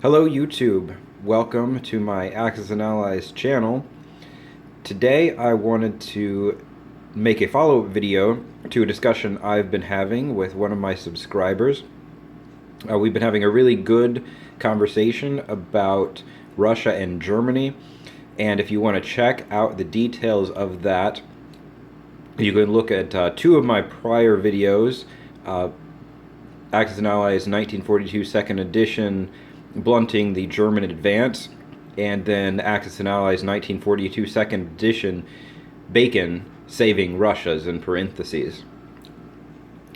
Hello YouTube, welcome to my Axis and Allies channel. Today I wanted to make a follow-up video to a discussion I've been having with one of my subscribers. We've been having a really good conversation about Russia and Germany, and if you want to check out the details of that, you can look at two of my prior videos, Axis and Allies 1942 Second Edition, Blunting the German Advance, and then Axis and Allies 1942 Second Edition, Bacon Saving Russia's in parentheses.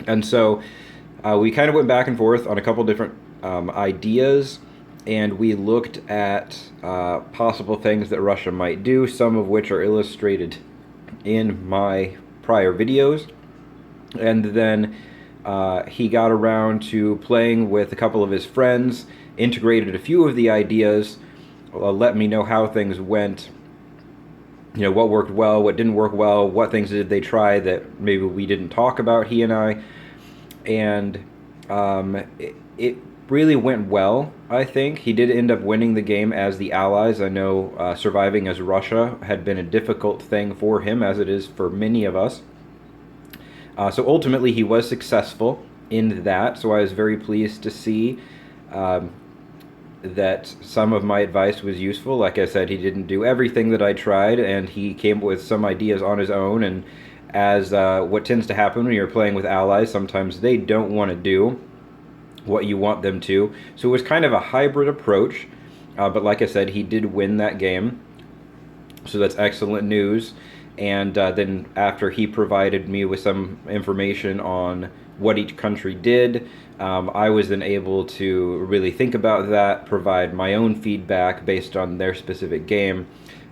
And so we kind of went back and forth on a couple different ideas, and we looked at possible things that Russia might do, some of which are illustrated in my prior videos. And then he got around to playing with a couple of his friends, integrated a few of the ideas, let me know how things went, what worked well, what didn't work well, what things did they try that maybe we didn't talk about, he and I. And it really went well, I think. He did end up winning the game as the Allies. I know surviving as Russia had been a difficult thing for him, as it is for many of us. So ultimately he was successful in that, so I was very pleased to see that some of my advice was useful. Like I said, he didn't do everything that I tried, and he came up with some ideas on his own, and as what tends to happen when you're playing with allies, sometimes they don't want to do what you want them to. So it was kind of a hybrid approach, but like I said, he did win that game, so that's excellent news. And then after he provided me with some information on what each country did, I was then able to really think about that, provide my own feedback based on their specific game.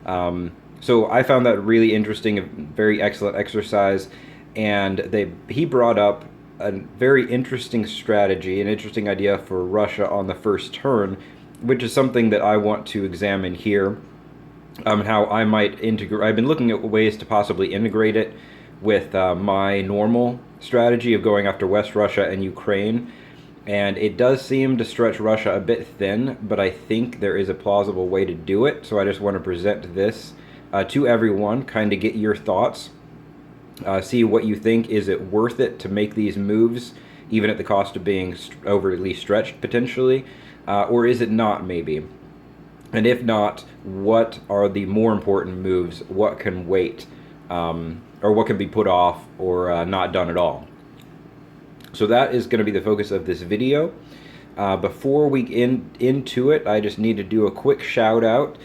So I found that really interesting, a very excellent exercise, and he brought up a very interesting strategy, an interesting idea for Russia on the first turn, which is something that I want to examine here. How I might integrate. I've been looking at ways to possibly integrate it with my normal strategy of going after West Russia and Ukraine, and it does seem to stretch Russia a bit thin, but I think there is a plausible way to do it, so I just want to present this to everyone, kind of get your thoughts, see what you think. Is it worth it to make these moves, even at the cost of being overly stretched potentially, or is it not maybe? And if not, what are the more important moves? What can wait, or what can be put off or not done at all? So that is going to be the focus of this video. Before we get into it, I just need to do a quick shout out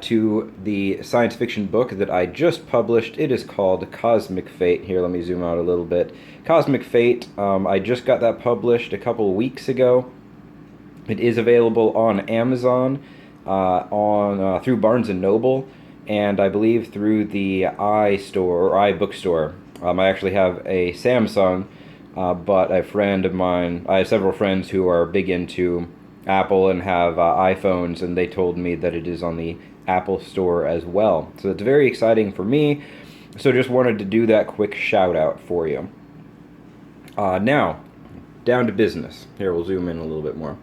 to the science fiction book that I just published. It is called Cosmic Fate. Here, let me zoom out a little bit. Cosmic Fate, I just got that published a couple of weeks ago. It is available on Amazon, through Barnes & Noble, and I believe through the iStore or iBookstore. I actually have a Samsung, but a friend of mine, I have several friends who are big into Apple and have iPhones, and they told me that it is on the Apple Store as well. So it's very exciting for me, so just wanted to do that quick shout out for you. Now, down to business. Here, we'll zoom in a little bit more.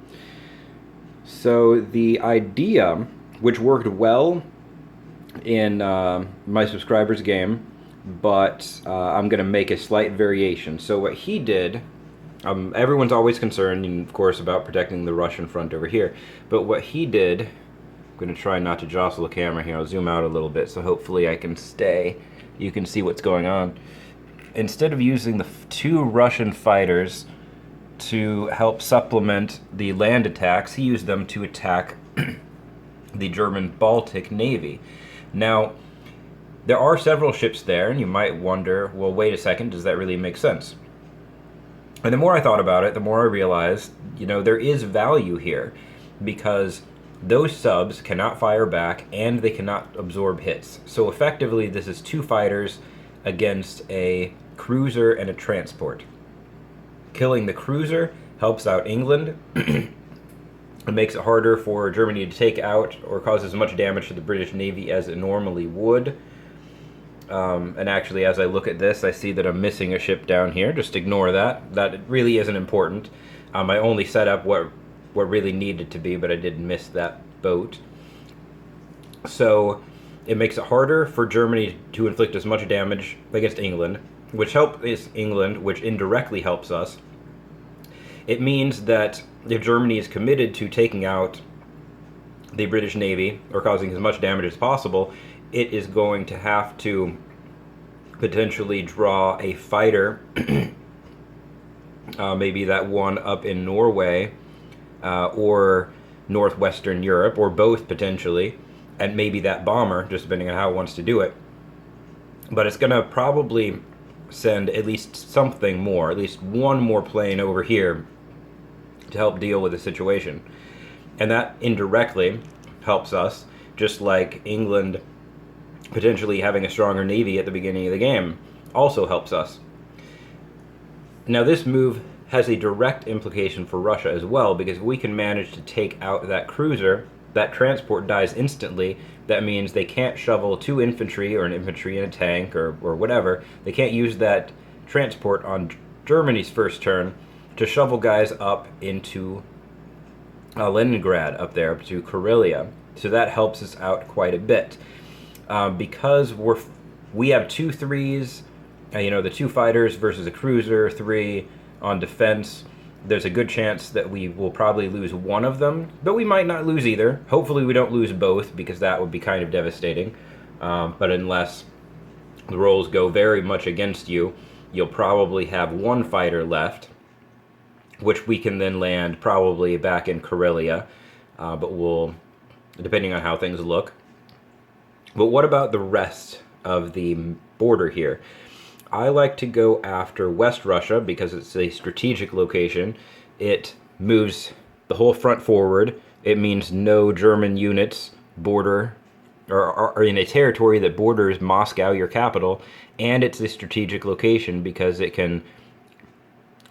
So the idea, which worked well in my subscriber's game, but I'm going to make a slight variation. So what he did, everyone's always concerned, of course, about protecting the Russian front over here. But what he did, I'm going to try not to jostle the camera here. I'll zoom out a little bit, so hopefully I can stay. You can see what's going on. Instead of using the two Russian fighters to help supplement the land attacks, he used them to attack the German Baltic Navy. Now, there are several ships there, and you might wonder, well, wait a second, does that really make sense? And the more I thought about it, the more I realized, there is value here, because those subs cannot fire back, and they cannot absorb hits. So effectively, this is two fighters against a cruiser and a transport. Killing the cruiser helps out England. It makes it harder for Germany to take out or cause as much damage to the British Navy as it normally would. And actually, as I look at this, I see that I'm missing a ship down here. Just ignore that. That really isn't important. I only set up what what really needed to be, but I did miss that boat. So it makes it harder for Germany to inflict as much damage against England, which helps England, which indirectly helps us. It means that if Germany is committed to taking out the British Navy or causing as much damage as possible, it is going to have to potentially draw a fighter, maybe that one up in Norway or northwestern Europe, or both potentially, and maybe that bomber, just depending on how it wants to do it. But it's going to probably send at least something more, at least one more plane over here to help deal with the situation. And that indirectly helps us, just like England potentially having a stronger navy at the beginning of the game also helps us. Now this move has a direct implication for Russia as well, because if we can manage to take out that cruiser, that transport dies instantly. That means they can't shovel 2 infantry or an infantry in a tank or whatever. They can't use that transport on Germany's first turn to shovel guys up into Leningrad, up there to Karelia. So that helps us out quite a bit. Because we have 2 3s, the 2 fighters versus a cruiser, 3 on defense. There's a good chance that we will probably lose one of them, but we might not lose either. Hopefully we don't lose both, because that would be kind of devastating. But unless the rolls go very much against you, you'll probably have 1 fighter left, which we can then land probably back in Karelia, but we'll, depending on how things look. But what about the rest of the border here? I like to go after West Russia because it's a strategic location. It moves the whole front forward. It means no German units border or are in a territory that borders Moscow, your capital, and it's a strategic location because it can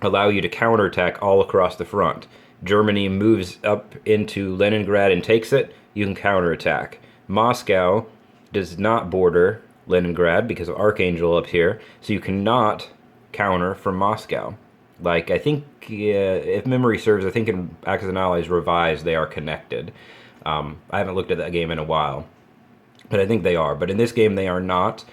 allow you to counterattack all across the front. Germany moves up into Leningrad and takes it, you can counterattack. Moscow does not border Leningrad because of Archangel up here, so you cannot counter from Moscow. Like, I think, if memory serves, I think in Axis and Allies Revised they are connected. I haven't looked at that game in a while, but I think they are. But in this game they are not.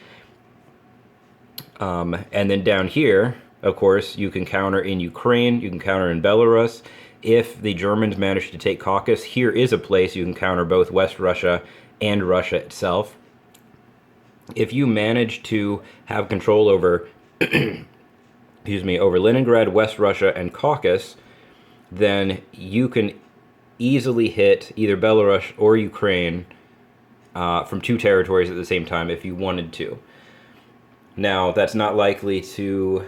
And then down here, of course, you can counter in Ukraine, you can counter in Belarus. If the Germans manage to take Caucasus, here is a place you can counter both West Russia and Russia itself. If you manage to have control over, over Leningrad, West Russia, and Caucasus, then you can easily hit either Belarus or Ukraine from 2 territories at the same time if you wanted to. Now, that's not likely to...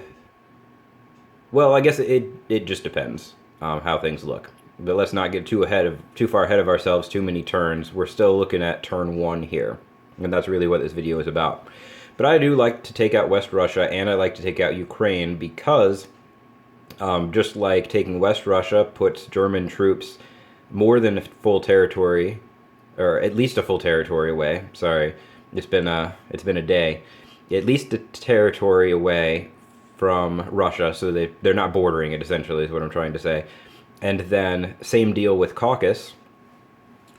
Well, I guess it just depends how things look. But let's not get too far ahead of ourselves, too many turns. We're still looking at turn 1 here. And that's really what this video is about. But I do like to take out West Russia, and I like to take out Ukraine because just like taking West Russia puts German troops more than a full territory, or at least a full territory away. Sorry, it's been a day. At least a territory away from Russia, so they're not bordering it, essentially, is what I'm trying to say. And then same deal with Caucasus,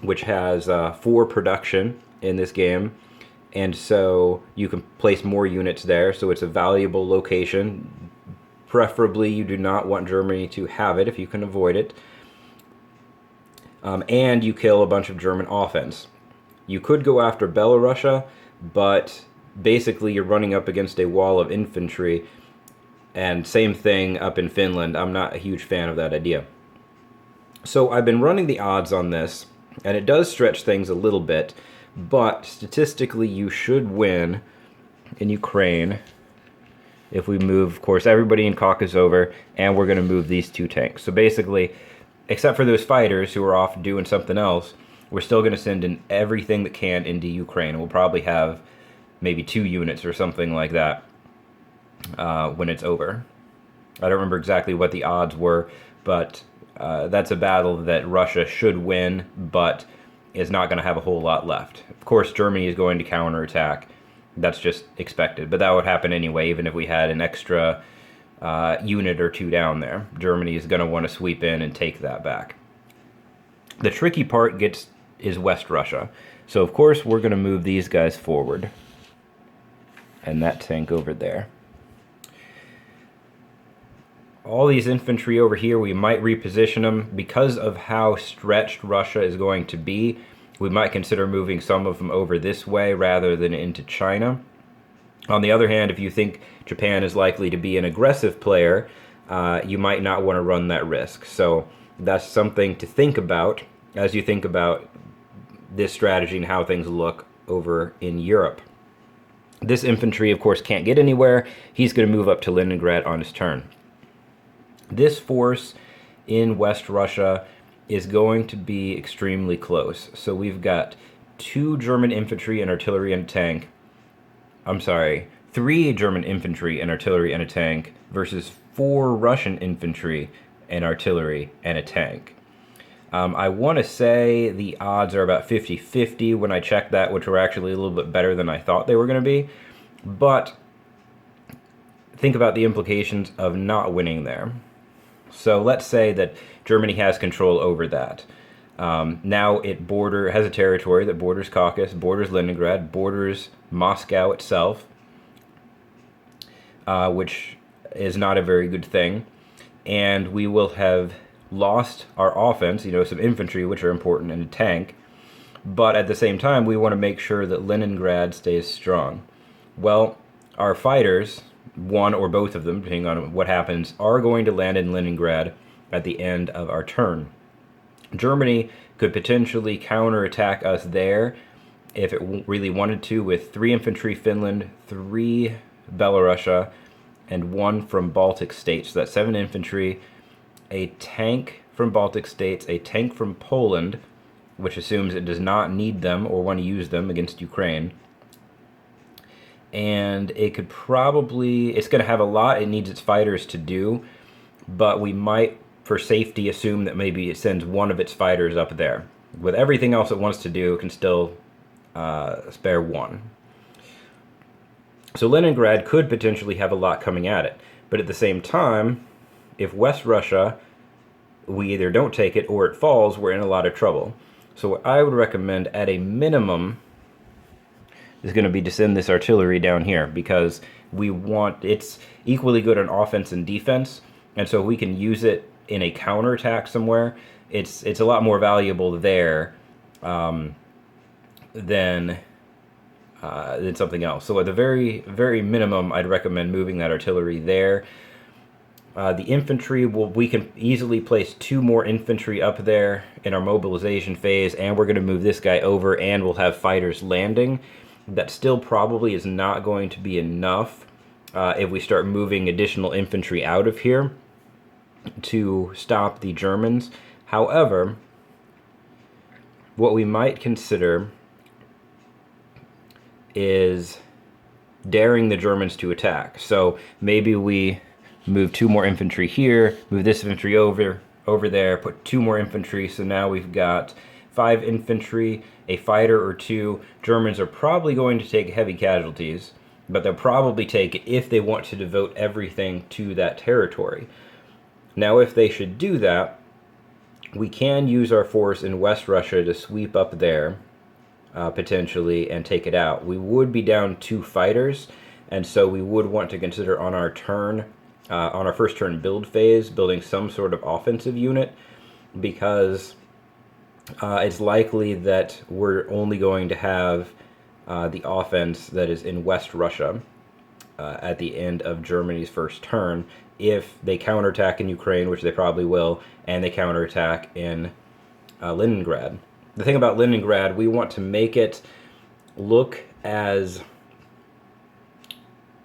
which has 4 production in this game, and so you can place more units there, so it's a valuable location. Preferably you do not want Germany to have it if you can avoid it. And you kill a bunch of German offense. You could go after Belarusia, but basically you're running up against a wall of infantry, and same thing up in Finland. I'm not a huge fan of that idea. So I've been running the odds on this, and it does stretch things a little bit, but statistically you should win in Ukraine if we move, of course, everybody in Caucasus over, and we're going to move these 2 tanks. So basically, except for those fighters who are off doing something else, we're still going to send in everything that can into Ukraine. We'll probably have maybe 2 units or something like that when it's over. I don't remember exactly what the odds were, but that's a battle that Russia should win, but is not going to have a whole lot left. Of course, Germany is going to counterattack. That's just expected, but that would happen anyway, even if we had an extra unit or 2 down there. Germany is going to want to sweep in and take that back. The tricky part is West Russia. So of course we're going to move these guys forward. And that tank over there. All these infantry over here, we might reposition them. Because of how stretched Russia is going to be, we might consider moving some of them over this way rather than into China. On the other hand, if you think Japan is likely to be an aggressive player, you might not want to run that risk. So that's something to think about as you think about this strategy and how things look over in Europe. This infantry, of course, can't get anywhere. He's going to move up to Leningrad on his turn. This force in West Russia is going to be extremely close. So we've got 2 German infantry and artillery and a tank. I'm sorry, 3 German infantry and artillery and a tank versus 4 Russian infantry and artillery and a tank. I want to say the odds are about 50-50 when I checked that, which were actually a little bit better than I thought they were going to be. But think about the implications of not winning there. So let's say that Germany has control over that. Now it has a territory that borders Caucasus, borders Leningrad, borders Moscow itself, which is not a very good thing. And we will have lost our offense, some infantry, which are important, and a tank. But at the same time, we want to make sure that Leningrad stays strong. Well, our fighters, one or both of them, depending on what happens, are going to land in Leningrad at the end of our turn. Germany could potentially counterattack us there if it really wanted to, with 3 infantry Finland, 3 Belarusia, and 1 from Baltic states. So that's 7 infantry, a tank from Baltic states, a tank from Poland, which assumes it does not need them or want to use them against Ukraine. And it's going to have a lot it needs its fighters to do, but we might, for safety, assume that maybe it sends one of its fighters up there. With everything else it wants to do, it can still spare 1. So Leningrad could potentially have a lot coming at it, but at the same time, if West Russia, we either don't take it or it falls, we're in a lot of trouble. So what I would recommend at a minimum is going to be to send this artillery down here, because it's equally good on offense and defense, and so we can use it in a counterattack somewhere. It's a lot more valuable there than something else. So at the very, very minimum, I'd recommend moving that artillery there. The infantry, we can easily place 2 more infantry up there in our mobilization phase, and we're going to move this guy over, and we'll have fighters landing. That still probably is not going to be enough if we start moving additional infantry out of here to stop the Germans. However, what we might consider is daring the Germans to attack. So maybe we move 2 more infantry here, move this infantry over there, put 2 more infantry, so now we've got 5 infantry, a fighter or 2. Germans are probably going to take heavy casualties, but they'll probably take it if they want to devote everything to that territory. Now, if they should do that, we can use our force in West Russia to sweep up there, potentially, and take it out. We would be down 2 fighters, and so we would want to consider on our turn, on our first turn build phase, building some sort of offensive unit, because it's likely that we're only going to have the offense that is in West Russia at the end of Germany's first turn, if they counterattack in Ukraine, which they probably will, and they counterattack in Leningrad. The thing about Leningrad, we want to make it look as...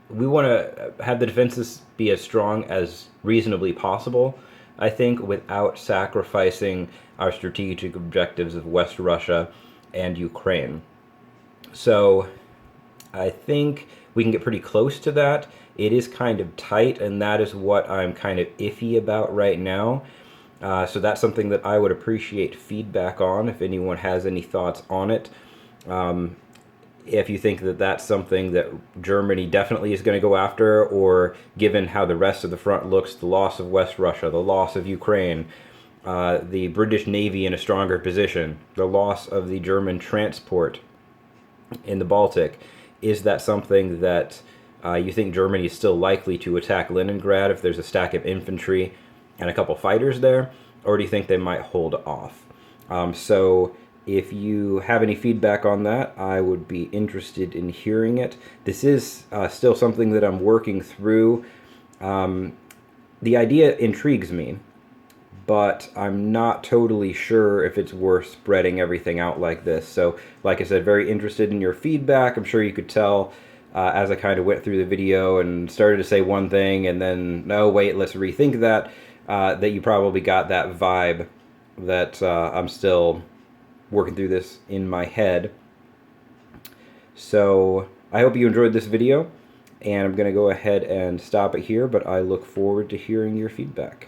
We want to have the defenses be as strong as reasonably possible, I think, without sacrificing our strategic objectives of West Russia and Ukraine. So I think we can get pretty close to that. It is kind of tight, and that is what I'm kind of iffy about right now. So that's something that I would appreciate feedback on, if anyone has any thoughts on it. If you think that that's something that Germany definitely is going to go after, or given how the rest of the front looks, the loss of West Russia, the loss of Ukraine, the British Navy in a stronger position, the loss of the German transport in the Baltic. Is that something that you think Germany is still likely to attack Leningrad if there's a stack of infantry and a couple fighters there? Or do you think they might hold off? So if you have any feedback on that, I would be interested in hearing it. This is still something that I'm working through. The idea intrigues me, but I'm not totally sure if it's worth spreading everything out like this. So, like I said, very interested in your feedback. I'm sure you could tell as I kind of went through the video and started to say one thing and then, no, wait, let's rethink that, that you probably got that vibe that I'm still working through this in my head. So, I hope you enjoyed this video, and I'm going to go ahead and stop it here, but I look forward to hearing your feedback.